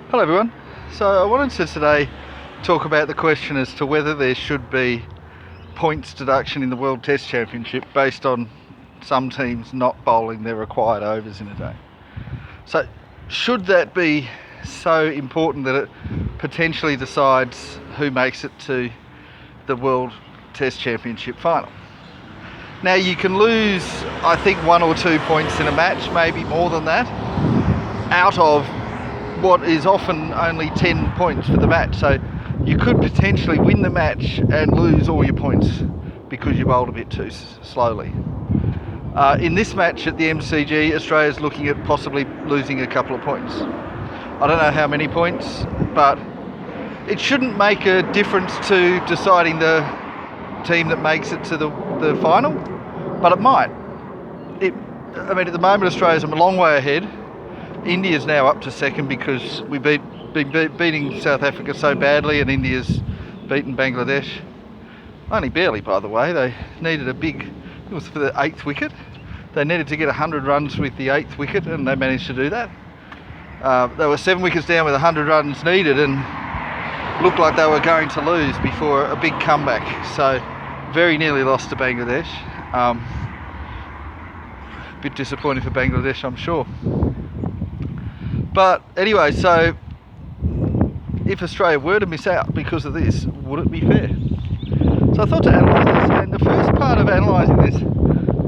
Hello everyone. So I wanted to today talk about the question as to whether there should be points deduction in the World Test Championship based on some teams not bowling their required overs in a day. So should that be so important that it potentially decides who makes it to the World Test Championship final? Now you can lose, I think, 1 or 2 points in a match, maybe more than that, out of what is often only 10 points for the match. So you could potentially win the match and lose all your points because you bowled a bit too slowly. In this match at the MCG, Australia's looking at possibly losing a couple of points. I don't know how many points, but it shouldn't make a difference to deciding the team that makes it to the final, but it might. At the moment Australia's a long way ahead. India's now up to second because we've been beating South Africa so badly, and India's beaten Bangladesh. Only barely, by the way. They needed it was for the 8th wicket. They needed to get 100 runs with the 8th wicket, and they managed to do that. They were 7 wickets down with 100 runs needed and looked like they were going to lose before a big comeback. So very nearly lost to Bangladesh. A bit disappointing for Bangladesh, I'm sure. But anyway, so if Australia were to miss out because of this, would it be fair? So I thought to analyse this, and the first part of analysing this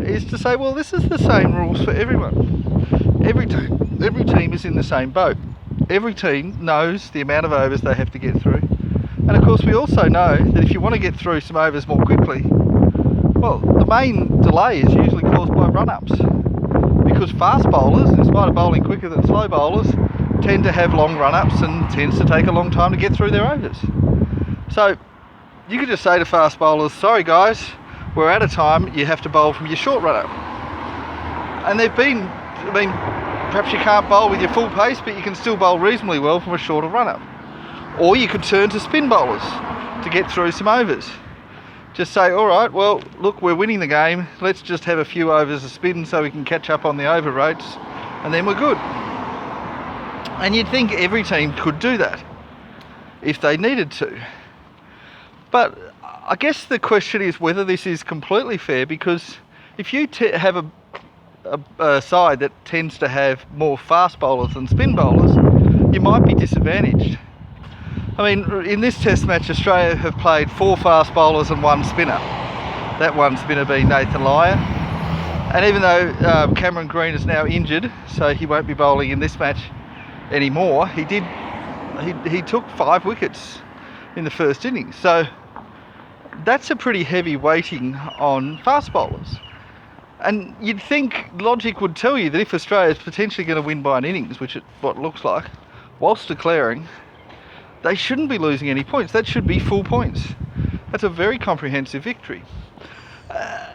is to say, well, this is the same rules for everyone. Every team is in the same boat. Every team knows the amount of overs they have to get through. And of course we also know that if you want to get through some overs more quickly, well, the main delay is usually caused by run-ups. Because fast bowlers, in spite of bowling quicker than slow bowlers, tend to have long run-ups and tends to take a long time to get through their overs. So you could just say to fast bowlers, sorry guys, we're out of time, you have to bowl from your short run-up. And perhaps you can't bowl with your full pace, but you can still bowl reasonably well from a shorter run-up. Or you could turn to spin bowlers to get through some overs. Just say, all right, well, look, we're winning the game. Let's just have a few overs of spin so we can catch up on the over rates, and then we're good. And you'd think every team could do that if they needed to. But I guess the question is whether this is completely fair, because if you have a side that tends to have more fast bowlers than spin bowlers, you might be disadvantaged. I mean, in this test match, Australia have played 4 fast bowlers and 1 spinner. That 1 spinner being Nathan Lyon. And even though Cameron Green is now injured, so he won't be bowling in this match anymore, he took 5 wickets in the first innings. So that's a pretty heavy weighting on fast bowlers. And you'd think logic would tell you that if Australia is potentially going to win by an innings, which is what it looks like, whilst declaring, they shouldn't be losing any points. That should be full points. That's a very comprehensive victory.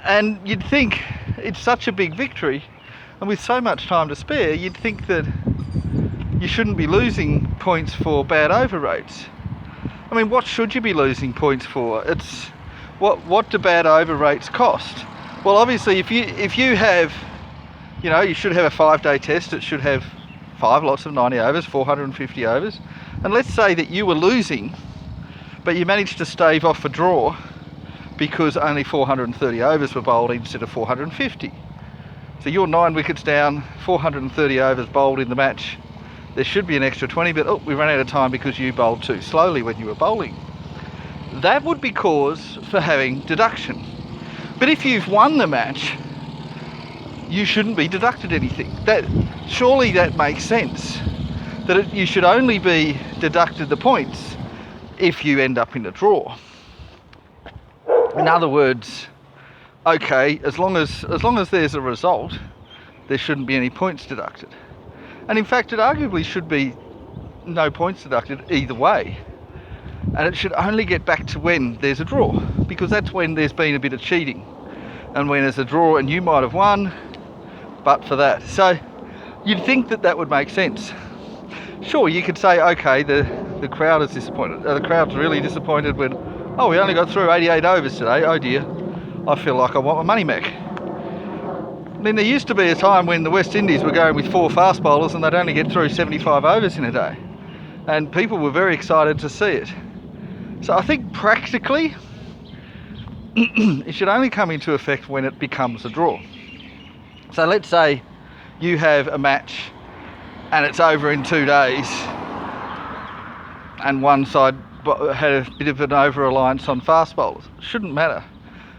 And you'd think it's such a big victory, and with so much time to spare, you'd think that you shouldn't be losing points for bad over rates. I mean, what should you be losing points for? It's what do bad over rates cost? Well, obviously, if you have, you should have a 5-day test. It should have 5 lots of 90 overs, 450 overs. And let's say that you were losing, but you managed to stave off a draw because only 430 overs were bowled instead of 450. So you're 9 wickets down, 430 overs bowled in the match. There should be an extra 20, but we ran out of time because you bowled too slowly when you were bowling. That would be cause for having deduction. But if you've won the match, you shouldn't be deducted anything. Surely that makes sense. That you should only be deducted the points if you end up in a draw. In other words, okay, as long as there's a result, there shouldn't be any points deducted. And in fact, it arguably should be no points deducted either way. And it should only get back to when there's a draw, because that's when there's been a bit of cheating. And when there's a draw and you might have won, but for that. So you'd think that would make sense. Sure, you could say, okay, the crowd is disappointed. The crowd's really disappointed when, we only got through 88 overs today. Oh dear, I feel like I want my money back. I mean, there used to be a time when the West Indies were going with 4 fast bowlers and they'd only get through 75 overs in a day. and people were very excited to see it. So I think practically it should only come into effect when it becomes a draw. So let's say you have a match and it's over in 2 days, and one side had a bit of an over-reliance on fast bowlers. Shouldn't matter.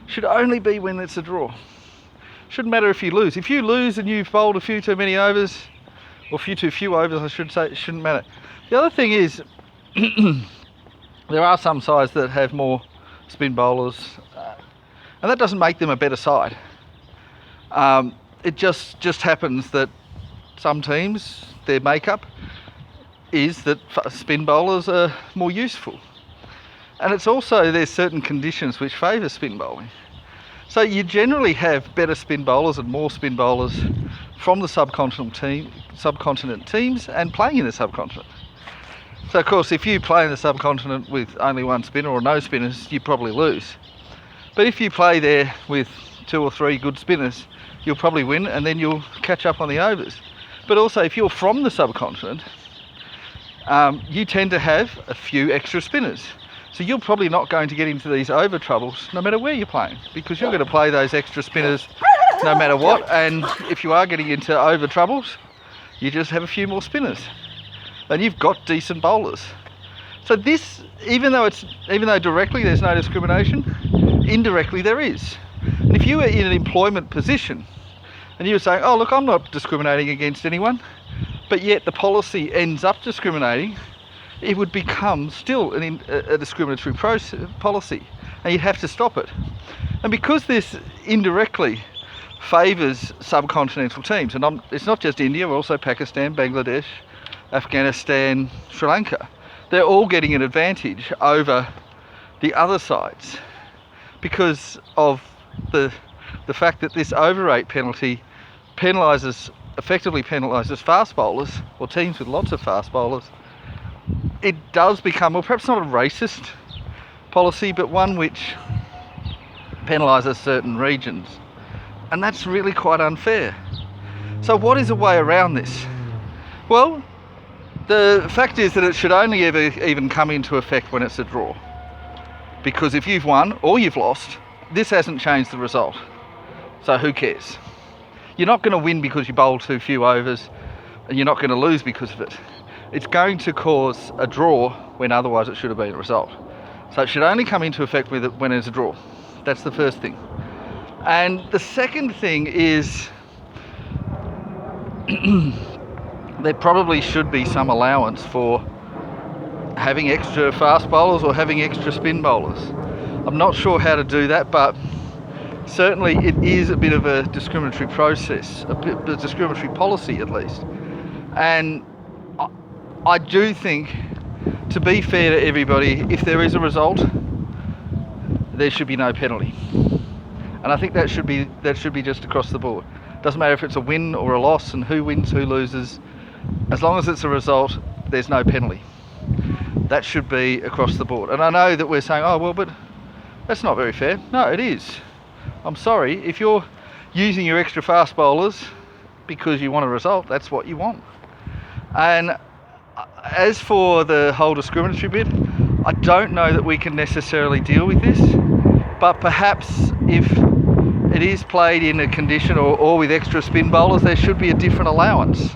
Should only be when it's a draw. Shouldn't matter if you lose. If you lose and you've bowled a few too many overs, or a few too few overs I should say, it shouldn't matter. The other thing is there are some sides that have more spin bowlers, and that doesn't make them a better side. It just happens that some teams, their makeup is that spin bowlers are more useful. And it's also, there's certain conditions which favour spin bowling. So you generally have better spin bowlers and more spin bowlers from the subcontinent teams and playing in the subcontinent. So of course, if you play in the subcontinent with only one spinner or no spinners, you probably lose. But if you play there with 2 or 3 good spinners, you'll probably win, and then you'll catch up on the overs. But also, if you're from the subcontinent, you tend to have a few extra spinners. So you're probably not going to get into these over troubles no matter where you're playing, because you're going to play those extra spinners no matter what. And if you are getting into over troubles, you just have a few more spinners, and you've got decent bowlers. So this, even though directly there's no discrimination, indirectly there is. And if you were in an employment position and you were saying, oh look, I'm not discriminating against anyone, but yet the policy ends up discriminating, it would become still a discriminatory policy, and you'd have to stop it. And because this indirectly favours subcontinental teams, and it's not just India, also Pakistan, Bangladesh, Afghanistan, Sri Lanka, they're all getting an advantage over the other sides because of the fact that this overrate penalty effectively penalises fast bowlers, or teams with lots of fast bowlers. It does become, well, perhaps not a racist policy, but one which penalises certain regions, and that's really quite unfair. So what is a way around this? Well, the fact is that it should only ever even come into effect when it's a draw, because if you've won or you've lost, this hasn't changed the result, so who cares? You're not going to win because you bowl too few overs, and you're not going to lose because of it. It's going to cause a draw when otherwise it should have been a result. So it should only come into effect when it's a draw. That's the first thing. And the second thing is there probably should be some allowance for having extra fast bowlers or having extra spin bowlers. I'm not sure how to do that, but certainly it is a bit of a discriminatory process, a discriminatory policy at least. And I do think, to be fair to everybody, if there is a result, there should be no penalty. And I think that should be just across the board. Doesn't matter if it's a win or a loss and who wins, who loses. As long as it's a result, there's no penalty. That should be across the board. And I know that we're saying, oh well, but that's not very fair. No, it is. I'm sorry, if you're using your extra fast bowlers because you want a result, that's what you want. And as for the whole discriminatory bit, I don't know that we can necessarily deal with this, but perhaps if it is played in a condition or with extra spin bowlers, there should be a different allowance.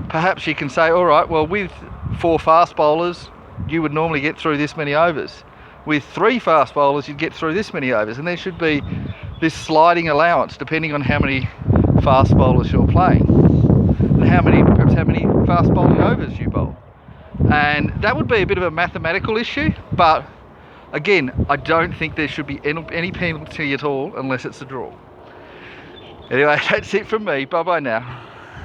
Perhaps you can say, all right, well, with 4 fast bowlers, you would normally get through this many overs. With 3 fast bowlers, you'd get through this many overs, and there should be this sliding allowance depending on how many fast bowlers you're playing and perhaps how many fast bowling overs you bowl. And that would be a bit of a mathematical issue, but again, I don't think there should be any penalty at all unless it's a draw. Anyway, that's it from me. Bye bye now.